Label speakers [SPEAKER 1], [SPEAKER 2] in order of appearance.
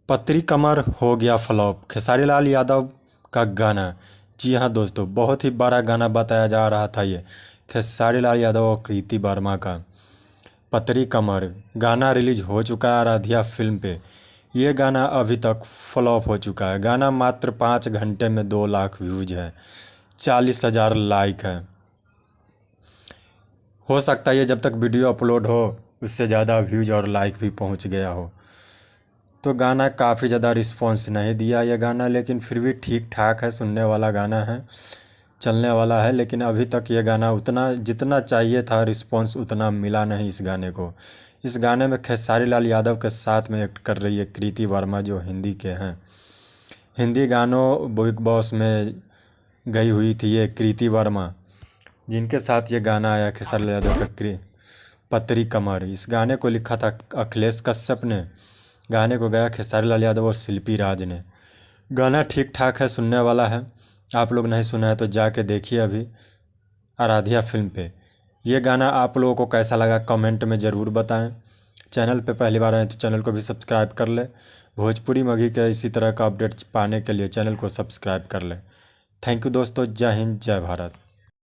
[SPEAKER 1] पतरी कमर हो गया फ्लॉप, खेसारी लाल यादव का गाना। जी हाँ दोस्तों, बहुत ही बड़ा गाना बताया जा रहा था ये खेसारी लाल यादव और कृति वर्मा का। पतरी कमर गाना रिलीज हो चुका है आराध्या फिल्म पे। ये गाना अभी तक फ्लॉप हो चुका है। गाना मात्र 5 घंटे में 2 लाख व्यूज है, 40,000 लाइक है। हो सकता है ये जब तक वीडियो अपलोड हो उससे ज़्यादा व्यूज और लाइक भी पहुंच गया हो। तो गाना काफ़ी ज़्यादा रिस्पॉन्स नहीं दिया ये गाना, लेकिन फिर भी ठीक ठाक है, सुनने वाला गाना है, चलने वाला है। लेकिन अभी तक ये गाना उतना जितना चाहिए था रिस्पॉन्स उतना मिला नहीं इस गाने को। इस गाने में खेसारी लाल यादव के साथ में एक्ट कर रही है कृति वर्मा, जो हिंदी के हैं। हिंदी गानों बिग बॉस में गई हुई थी ये कृति वर्मा, जिनके साथ ये गाना आया खेसारी लाल यादव का पतरी कमर। इस गाने को लिखा था अखिलेश कश्यप ने, गाने को गाया खेसारी लाल यादव और शिल्पी राज ने। गाना ठीक ठाक है, सुनने वाला है। आप लोग नहीं सुना है तो जाके देखिए अभी आराध्या फिल्म पे। ये गाना आप लोगों को कैसा लगा कमेंट में ज़रूर बताएं। चैनल पे पहली बार आए तो चैनल को भी सब्सक्राइब कर ले। भोजपुरी मगी के इसी तरह का अपडेट्स पाने के लिए चैनल को सब्सक्राइब कर ले। थैंक यू दोस्तों, जय हिंद जय भारत।